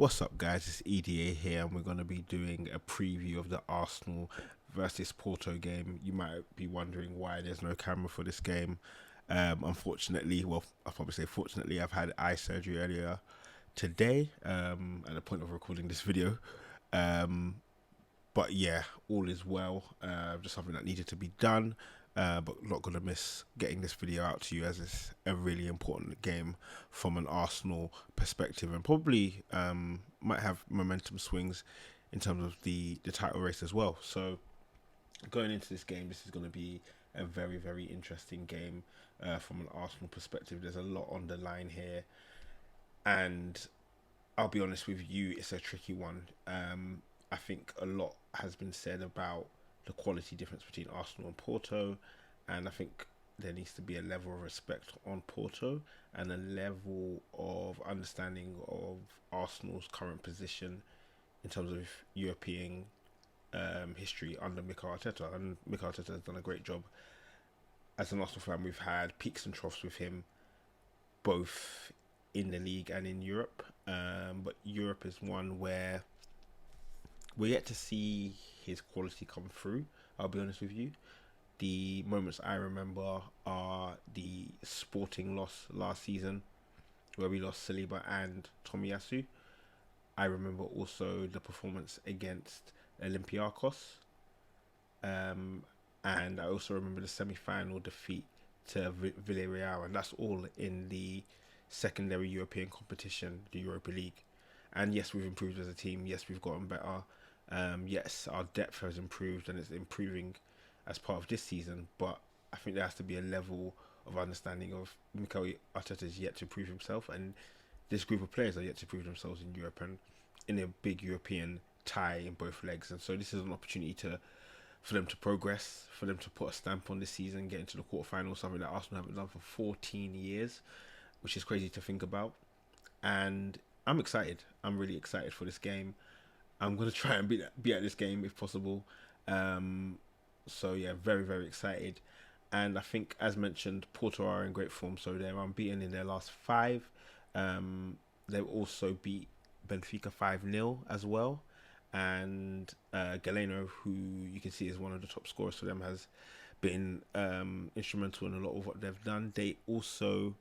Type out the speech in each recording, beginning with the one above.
What's up, guys? It's EDA here, and we're going to be doing a preview of the Arsenal versus Porto game. You might be wondering why there's no camera for this game. Unfortunately, well, I'll probably say fortunately, I've had eye surgery earlier today at the point of recording this video. Um, but yeah, all is well. Just something that needed to be done. But not gonna miss getting this video out to you as it's a really important game from an Arsenal perspective, and probably might have momentum swings in terms of the title race as well. So going into this game, this is going to be a very interesting game from an Arsenal perspective. There's a lot on the line here, and I'll be honest with you, it's a tricky one. I think a lot has been said about the quality difference between Arsenal and Porto, and I think there needs to be a level of respect on Porto and a level of understanding of Arsenal's current position in terms of European history under Mikel Arteta. And Mikel Arteta has done a great job. As an Arsenal fan, we've had peaks and troughs with him, both in the league and in Europe. But Europe is one where we're yet to see his quality come through. I'll be honest with you. The moments I remember are the Sporting loss last season, where we lost Saliba and Tomiyasu. I remember also the performance against Olympiacos, and I also remember the semi-final defeat to Villarreal, and that's all in the secondary European competition, the Europa League. And yes, we've improved as a team. Yes, we've gotten better. Yes, our depth has improved, and it's improving as part of this season. But I think there has to be a level of understanding of Mikel Arteta is yet to prove himself, and this group of players are yet to prove themselves in Europe and in a big European tie in both legs. And so this is an opportunity for them to progress, for them to put a stamp on this season, get into the quarterfinals, something that Arsenal haven't done for 14 years, which is crazy to think about. And I'm excited. I'm really excited for this game. I'm going to try and be at this game if possible. So yeah, very excited. And I think, as mentioned, Porto are in great form, so they're unbeaten in their last five. They've also beat Benfica 5-0 as well. And Galeno, who you can see is one of the top scorers for them, has been instrumental in a lot of what they've done. He also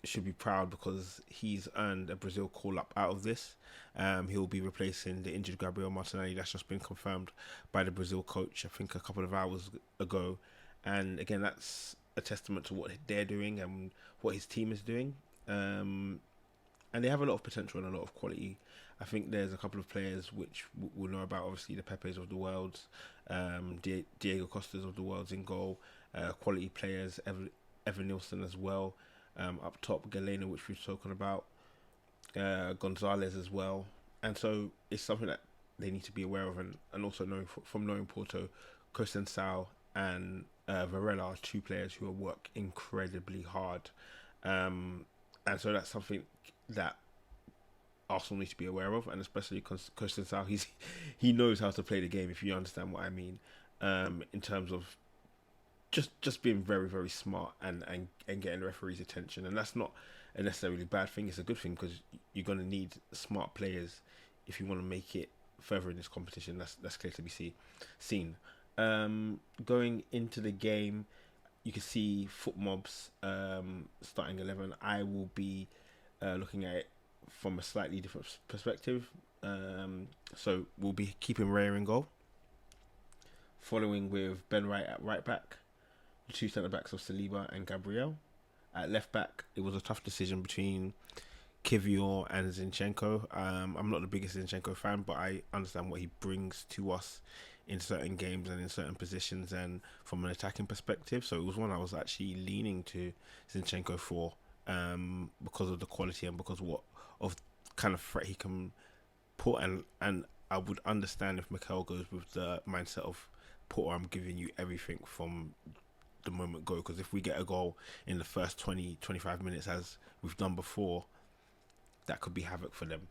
should be proud because he's earned a Brazil call-up out of this. He'll be replacing the injured Gabriel Martinelli. That's just been confirmed by the Brazil coach, I think, a couple of hours ago. And again, that's a testament to what they're doing and what his team is doing. And they have a lot of potential and a lot of quality. I think there's a couple of players which we'll know about, obviously the Pepes of the world, Diego Costas of the world in goal, quality players, Evan Nilsson as well. Up top, Galeno, which we've spoken about, Gonzalez as well. And so it's something that they need to be aware of, and also knowing Porto, Sao and Varela are two players who work incredibly hard. And so that's something that Arsenal need to be aware of, and especially Sao, he knows how to play the game, if you understand what I mean, in terms of just being very smart and getting the referee's attention. And that's not a necessarily bad thing. It's a good thing, because you're going to need smart players if you want to make it further in this competition. That's clear to be seen. Going into the game, you can see FootMob's starting 11. I will be looking at it from a slightly different perspective. So we'll be keeping Raya in goal, following with Ben Wright at right back, the two centre backs of Saliba and Gabriel. At left back, it was a tough decision between Kivior and Zinchenko. I'm not the biggest Zinchenko fan, but I understand what he brings to us in certain games and in certain positions and from an attacking perspective. So it was one I was actually leaning to Zinchenko for, because of the quality and because of kind of threat he can put. And I would understand if Mikel goes with the mindset of, Porto, I'm giving you everything from the moment go, because if we get a goal in the first 20-25 minutes, as we've done before, that could be havoc for them.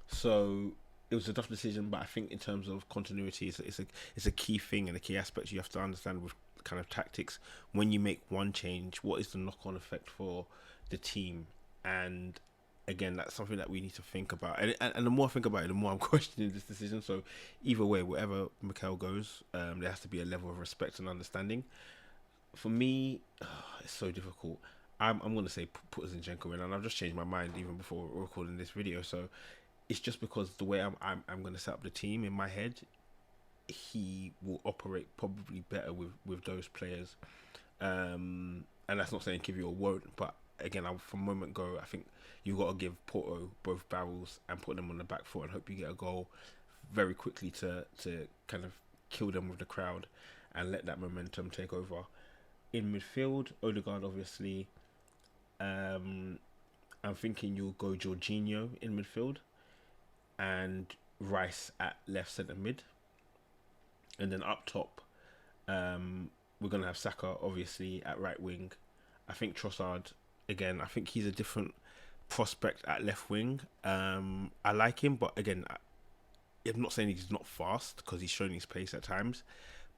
So it was a tough decision, but I think in terms of continuity, it's a key thing and a key aspect you have to understand with kind of tactics. When you make one change, what is the knock-on effect for the team. And again, that's something that we need to think about. And the more I think about it, the more I'm questioning this decision. So either way, wherever Mikel goes, there has to be a level of respect and understanding. For me, it's so difficult. I'm going to say put Zinchenko in, and I've just changed my mind even before recording this video. So it's just because the way I'm going to set up the team in my head, he will operate probably better with those players. And that's not saying Kivior won't, but again, from moment go, I think you've got to give Porto both barrels and put them on the back foot and hope you get a goal very quickly to kind of kill them with the crowd and let that momentum take over. In midfield, Odegaard obviously. I'm thinking you'll go Jorginho in midfield and Rice at left centre mid. And then up top, we're going to have Saka obviously at right wing. I think Trossard, again, I think he's a different prospect at left wing. I like him, but again, I'm not saying he's not fast because he's shown his pace at times,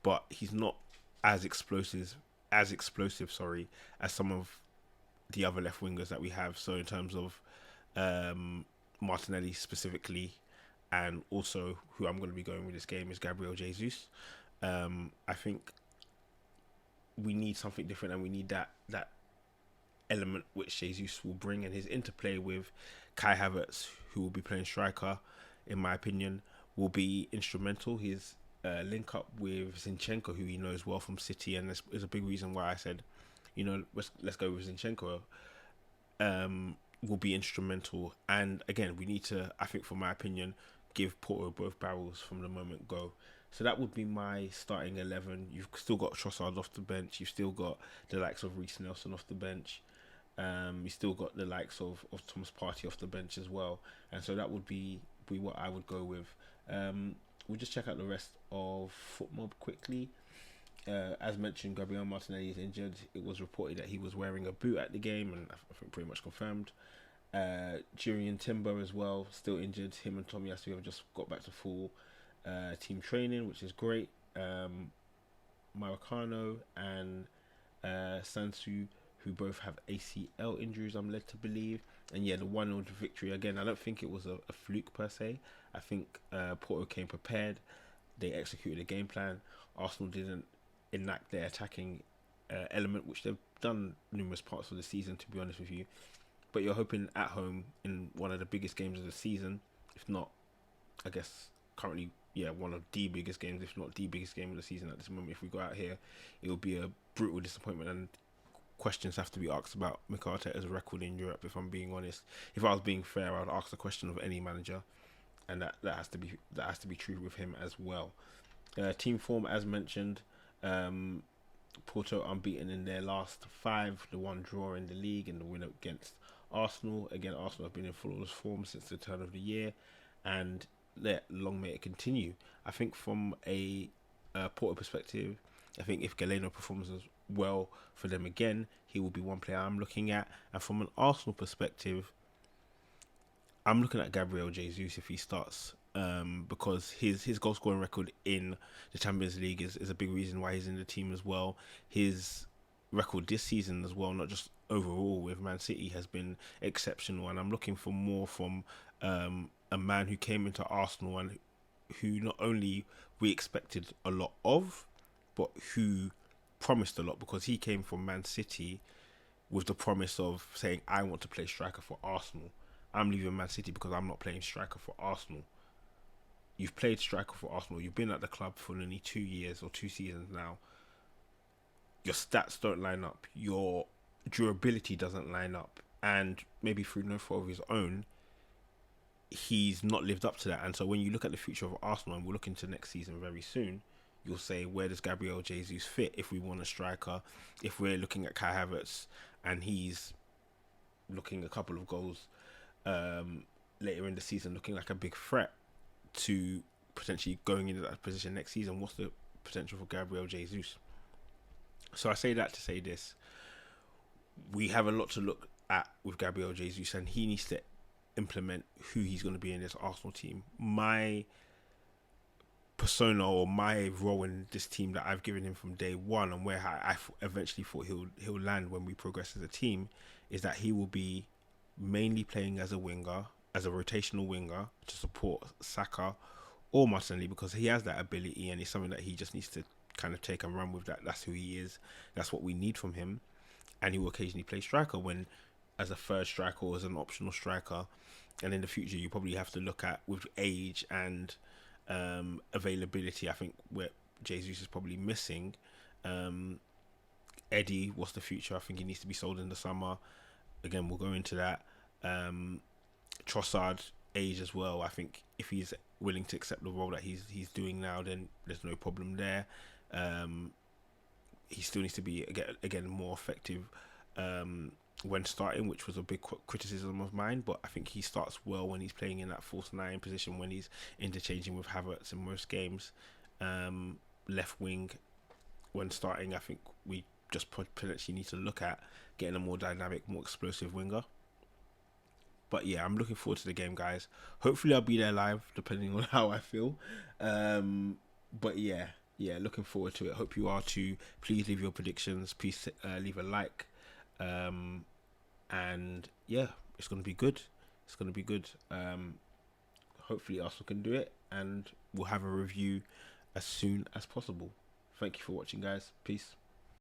but he's not as explosive, as some of the other left wingers that we have. So in terms of Martinelli specifically, and also who I'm going to be going with this game is Gabriel Jesus. I think we need something different, and we need that element which Jesus will bring, and his interplay with Kai Havertz, who will be playing striker, in my opinion, will be instrumental. His link up with Zinchenko, who he knows well from City, and this is a big reason why I said, let's go with Zinchenko. Will be instrumental, and again, we need to, I think, for my opinion, give Porto both barrels from the moment go. So that would be my starting 11. You've still got Trossard off the bench. You've still got the likes of Reece Nelson off the bench. You still got the likes of Thomas Partey off the bench as well. And so that would be what I would go with. We'll just check out the rest of FootMob quickly. As mentioned, Gabriel Martinelli is injured. It was reported that he was wearing a boot at the game, and I think pretty much confirmed. Jurriën Timber as well, still injured. Him and Tomiyasu have just got back to full team training, which is great. Maracano and Sansu, who both have ACL injuries, I'm led to believe. And yeah, the 1-0 victory, again, I don't think it was a fluke per se. I think Porto came prepared. They executed a game plan. Arsenal didn't enact their attacking element, which they've done numerous parts of the season, to be honest with you. But you're hoping at home in one of the biggest games of the season, if not, I guess, currently, one of the biggest games, if not the biggest game of the season at this moment. If we go out here, it will be a brutal disappointment, and questions have to be asked about Mikel Arteta's record in Europe, if I'm being honest. If I was being fair, I'd ask the question of any manager, and that has to be true with him as well. Team form, as mentioned, Porto unbeaten in their last 5, the one draw in the league and the win against Arsenal. Again, Arsenal have been in flawless form since the turn of the year, and long may it continue. I think from a Porto perspective, I think if Galeno performs as well for them again, he will be one player I'm looking at. And from an Arsenal perspective, I'm looking at Gabriel Jesus if he starts, because his goal scoring record in the Champions League is a big reason why he's in the team as well. His record this season as well, not just overall with Man City, has been exceptional, and I'm looking for more from a man who came into Arsenal and who not only we expected a lot of, but who promised a lot, because he came from Man City with the promise of saying, I want to play striker for Arsenal. I'm leaving Man City because I'm not playing striker for Arsenal. You've played striker for Arsenal. You've been at the club for nearly 2 years or 2 seasons now. Your stats don't line up. Your durability doesn't line up. And maybe through no fault of his own, he's not lived up to that. And so when you look at the future of Arsenal, and we'll look into next season very soon, you'll say, where does Gabriel Jesus fit if we want a striker? If we're looking at Kai Havertz and he's looking a couple of goals later in the season, looking like a big threat to potentially going into that position next season, what's the potential for Gabriel Jesus? So I say that to say this. We have a lot to look at with Gabriel Jesus, and he needs to implement who he's going to be in this Arsenal team. My persona, or my role in this team that I've given him from day one, and where I eventually thought he'll land when we progress as a team, is that he will be mainly playing as a winger, as a rotational winger to support Saka or Martinelli, because he has that ability and it's something that he just needs to kind of take and run with. That's who he is. That's what we need from him. And he will occasionally play striker when as a third striker or as an optional striker. And in the future, you probably have to look at with age and availability. I think where Jesus is probably missing. Eddie, what's the future? I think he needs to be sold in the summer. Again, we'll go into that. Trossard, age as well. I think if he's willing to accept the role that he's doing now, then there's no problem there. He still needs to be again more effective when starting, which was a big criticism of mine. But I think he starts well when he's playing in that false nine position, when he's interchanging with Havertz in most games. Left wing when starting, I think we just potentially need to look at getting a more dynamic, more explosive winger. But yeah, I'm looking forward to the game, guys. Hopefully I'll be there live, depending on how I feel. But yeah, looking forward to it. Hope you are too. Please leave your predictions. Please leave a like. And yeah, it's going to be good. It's going to be good. Hopefully Arsenal can do it, and we'll have a review as soon as possible. Thank you for watching, guys. Peace.